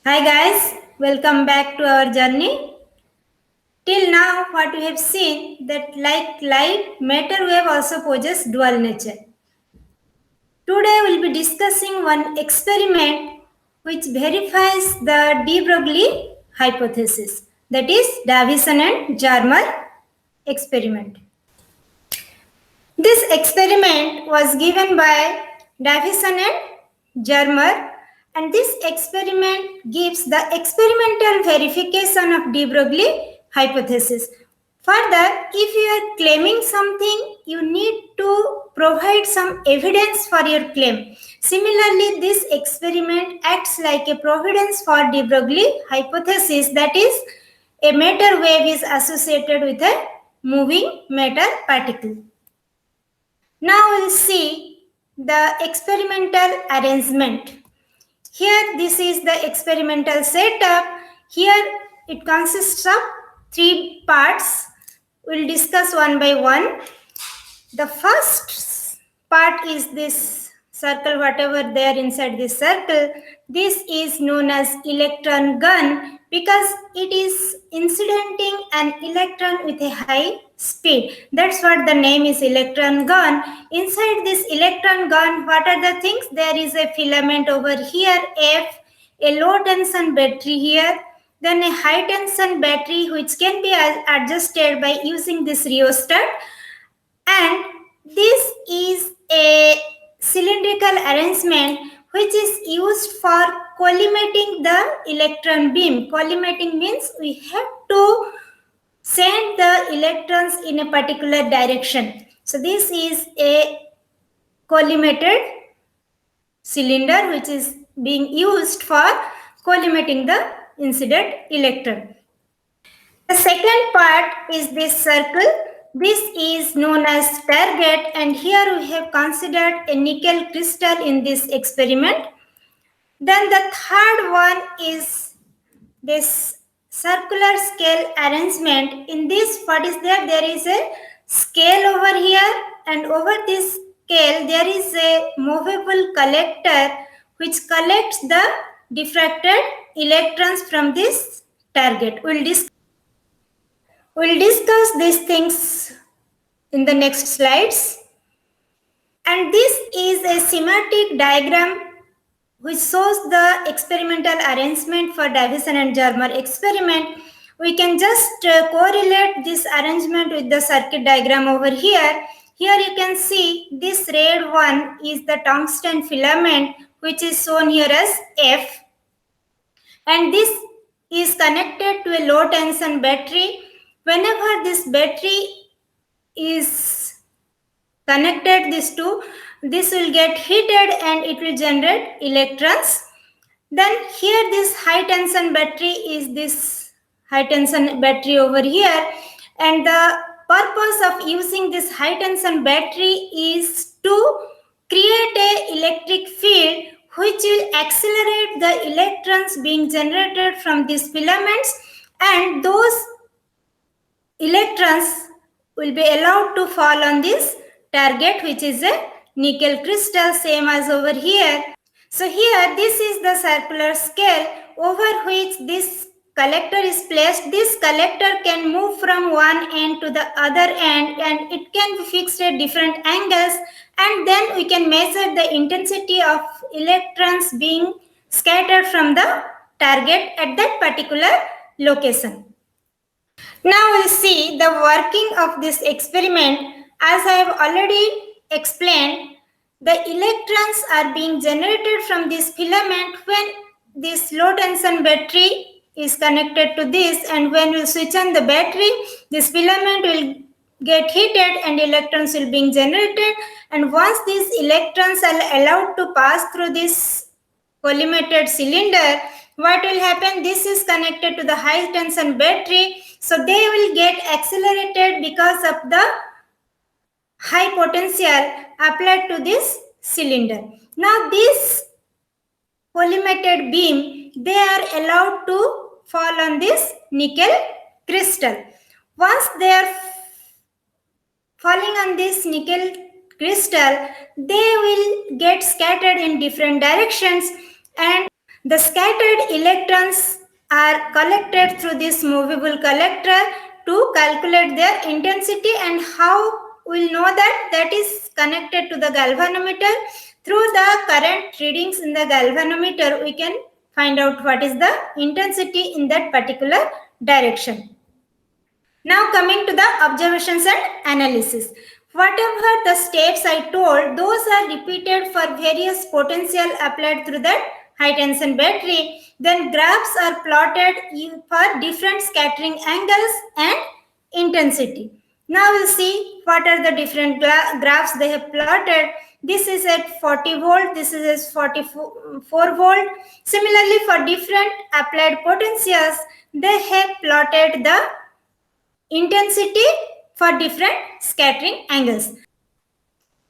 Hi guys, welcome back to our journey. Till now, what we have seen that like light, matter wave also possess dual nature. Today we'll be discussing one experiment which verifies the de Broglie hypothesis, that is Davison and Jarmer experiment. This experiment was given by Davison and Jarmer, and this experiment gives the experimental verification of de Broglie hypothesis. Further, if you are claiming something, you need to provide some evidence for your claim. Similarly, this experiment acts like a providence for de Broglie hypothesis, that is, a matter wave is associated with a moving matter particle. Now we'll see the experimental arrangement. Here this is the experimental setup. Here it consists of three parts. We'll discuss one by one. The first part is this circle, whatever there inside this circle. This is known as electron gun because it is incidenting an electron with a high speed. That's what the name is, electron gun. Inside this electron gun, what are the things? There is a filament over here, F, a low tension battery here, then a high tension battery which can be adjusted by using this rheostat, and this is a cylindrical arrangement which is used for collimating the electron beam. Collimating means we have to send the electrons in a particular direction. So this is a collimated cylinder which is being used for collimating the incident electron. The second part is this circle. This is known as target, and here we have considered a nickel crystal in this experiment. Then the third one is this circular scale arrangement. In this, what is there? There is a scale over here, and over this scale there is a movable collector which collects the diffracted electrons from this target. We'll discuss these things in the next slides. And this is a schematic diagram which shows the experimental arrangement for Davison and Jarmer experiment. We can just correlate this arrangement with the circuit diagram over here. Here you can see this red one is the tungsten filament which is shown here as F. And this is connected to a low tension battery. Whenever this battery is connected, this will get heated and it will generate electrons. Then here this high tension battery is this high tension battery over here, and the purpose of using this high tension battery is to create a electric field which will accelerate the electrons being generated from these filaments, and those electrons will be allowed to fall on this target which is a nickel crystal, same as over here. So here this is the circular scale over which this collector is placed. This collector can move from one end to the other end and it can be fixed at different angles, and then we can measure the intensity of electrons being scattered from the target at that particular location. Now we'll see the working of this experiment. As I have already explained, the electrons are being generated from this filament when this low tension battery is connected to this, and when we switch on the battery, this filament will get heated and electrons will be generated, and once these electrons are allowed to pass through this collimated cylinder, what will happen? This is connected to the high tension battery, so they will get accelerated because of the high potential applied to this cylinder. Now this collimated beam, they are allowed to fall on this nickel crystal. Once they are falling on this nickel crystal, they will get scattered in different directions, and The scattered electrons are collected through this movable collector to calculate their intensity. And how we'll know that? That is connected to the galvanometer. Through the current readings in the galvanometer, we can find out what is the intensity in that particular direction. Now coming to the observations and analysis. Whatever the steps I told, those are repeated for various potential applied through that high tension battery. Then graphs are plotted for different scattering angles and intensity. Now we'll see what are the different graphs they have plotted. This is at 40 volt, this is at 44 volt. Similarly, for different applied potentials, they have plotted the intensity for different scattering angles.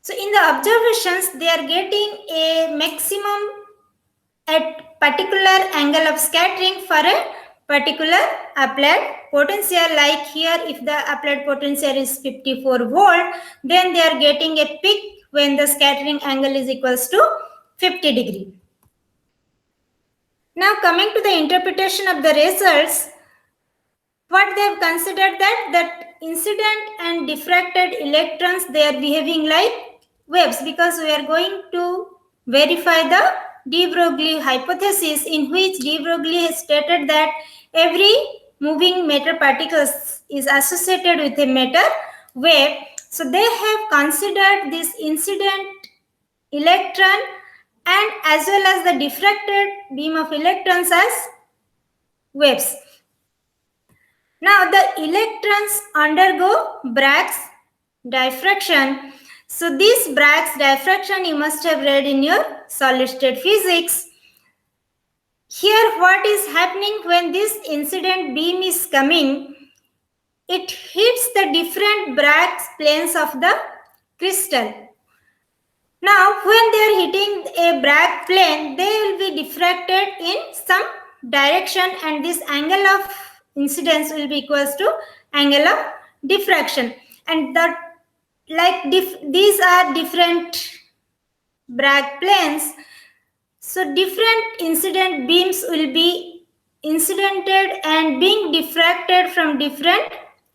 So in the observations, they are getting a maximum at particular angle of scattering for a particular applied potential. Like here, if the applied potential is 54 volt, then they are getting a peak when the scattering angle is equals to 50 degree. Now coming to the interpretation of the results, what they have considered that incident and diffracted electrons, they are behaving like waves, because we are going to verify the de Broglie hypothesis, in which de Broglie has stated that every moving matter particles is associated with a matter wave. So they have considered this incident electron and as well as the diffracted beam of electrons as waves. Now the electrons undergo Bragg's diffraction. So this Bragg's diffraction you must have read in your solid state physics. Here what is happening when this incident beam is coming, it hits the different Bragg's planes of the crystal. Now when they are hitting a Bragg plane, they will be diffracted in some direction, and this angle of incidence will be equals to angle of diffraction. And that these are different Bragg planes. So different incident beams will be incidented and being diffracted from different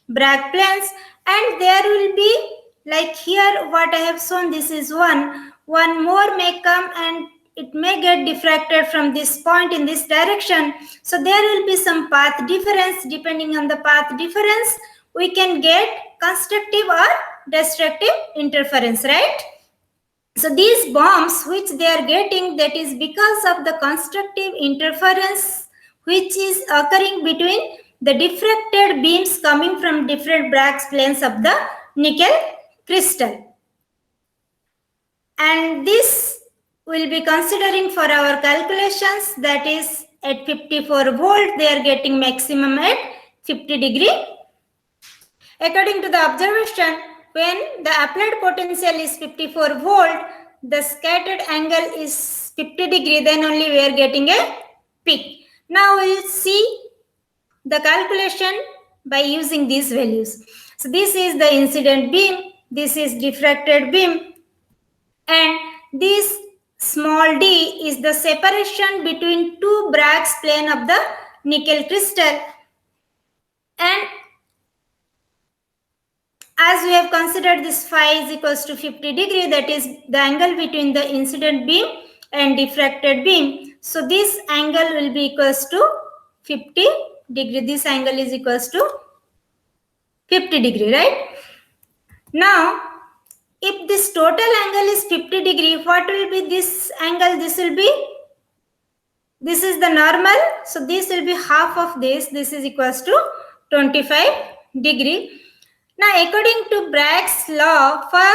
Bragg planes, and there will be, like here what I have shown, this is one more may come and it may get diffracted from this point in this direction. So there will be some path difference. Depending on the path difference, we can get constructive or destructive interference, right? So these bombs which they are getting, that is because of the constructive interference which is occurring between the diffracted beams coming from different Bragg's planes of the nickel crystal. And this will be considering for our calculations, that is at 54 volt they are getting maximum at 50 degree. According to the observation, when the applied potential is 54 volt, the scattered angle is 50 degree, then only we are getting a peak. Now we will see the calculation by using these values. So this is the incident beam, this is diffracted beam, and this small d is the separation between two Bragg's plane of the nickel crystal. And as we have considered this phi is equals to 50 degree, that is the angle between the incident beam and diffracted beam. So this angle will be equals to 50 degree. This angle is equals to 50 degree, right? Now, if this total angle is 50 degree, what will be this angle? This will be, this is the normal. So this will be half of this. This is equals to 25 degree. Now, according to Bragg's law for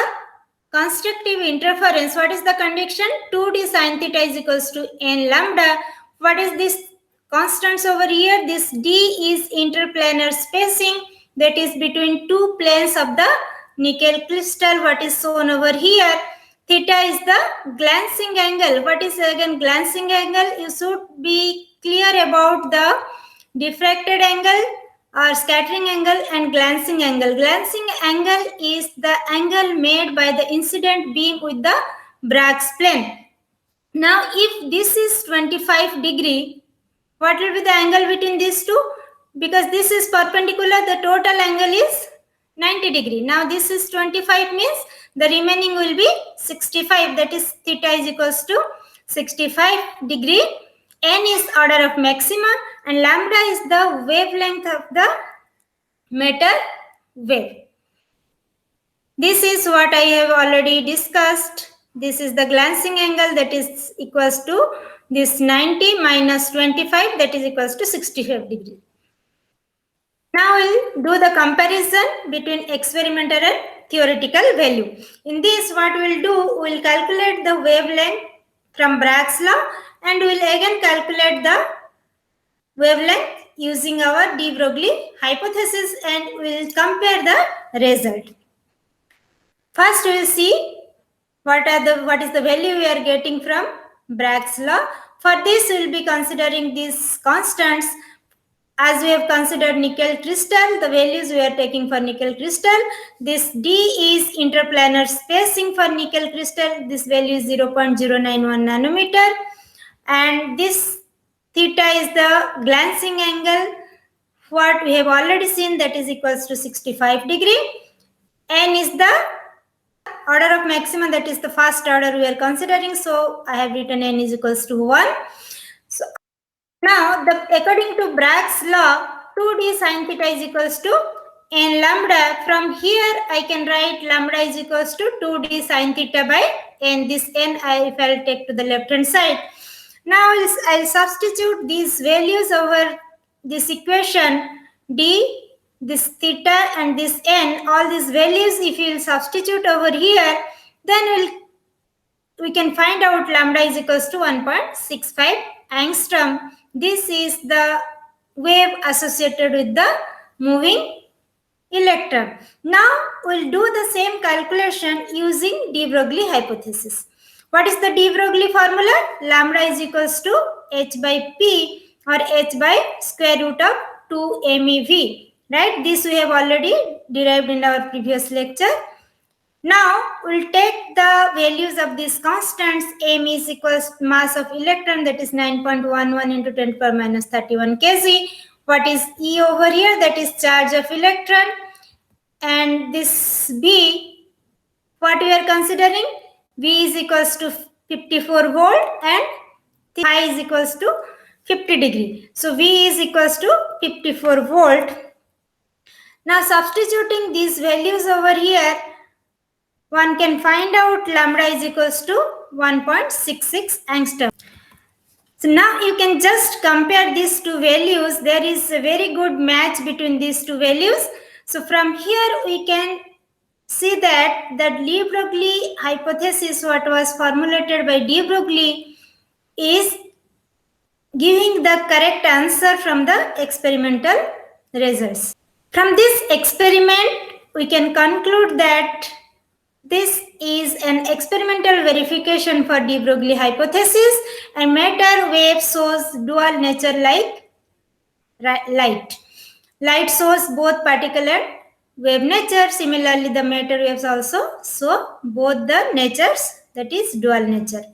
constructive interference, what is the condition? 2d sin theta is equals to n lambda. What is this constants over here? This d is interplanar spacing, that is between two planes of the nickel crystal, what is shown over here. Theta is the glancing angle. What is again glancing angle? You should be clear about the diffracted angle or scattering angle and glancing angle. Glancing angle is the angle made by the incident beam with the Bragg's plane. Now if this is 25 degree, what will be the angle between these two? Because this is perpendicular, the total angle is 90 degree. Now this is 25 means the remaining will be 65, that is theta is equals to 65 degree. N is order of maxima and lambda is the wavelength of the matter wave. This is what I have already discussed. This is the glancing angle, that is equals to this 90 minus 25, that is equals to 65 degree. Now we'll do the comparison between experimental and theoretical value. In this, what we'll do, we'll calculate the wavelength from Bragg's law and we'll again calculate the wavelength using our de Broglie hypothesis and we'll compare the result. First, we will see what is the value we are getting from Bragg's law. For this, we will be considering these constants. As we have considered nickel crystal, the values we are taking for nickel crystal. This D is interplanar spacing for nickel crystal. This value is 0.091 nanometer. And this theta is the glancing angle. What we have already seen, that is equals to 65 degree. N is the order of maximum, that is the first order we are considering. So I have written N is equals to 1. So now, according to Bragg's law, 2d sin theta is equals to n lambda. From here, I can write lambda is equals to 2d sin theta by n. This n, if I will take to the left hand side. Now, I'll substitute these values over this equation d, this theta and this n. All these values, if you will substitute over here, then we can find out lambda is equals to 1.65 angstrom. This is the wave associated with the moving electron. Now we'll do the same calculation using de Broglie hypothesis. What is the de Broglie formula? Lambda is equals to h by p or h by square root of 2 MEV. Right? This we have already derived in our previous lecture. Now, we'll take the values of these constants. M is equals to mass of electron, that is 9.11 into 10 to the power minus 31 kg. What is E over here? That is charge of electron. And this B, what we are considering? V is equals to 54 volt and I is equals to 50 degree. So, V is equals to 54 volt. Now, substituting these values over here, one can find out lambda is equals to 1.66 angstrom. So now you can just compare these two values. There is a very good match between these two values. So from here we can see that the de Broglie hypothesis, what was formulated by de Broglie, is giving the correct answer from the experimental results. From this experiment, we can conclude that this is an experimental verification for de Broglie hypothesis, and matter wave shows dual nature like light. Light shows both particle and wave nature. Similarly, the matter waves also show both the natures, that is dual nature.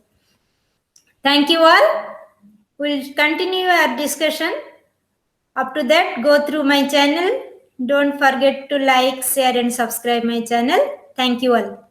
Thank you all. We'll continue our discussion. Up to that, go through my channel. Don't forget to like, share and subscribe my channel. Thank you all.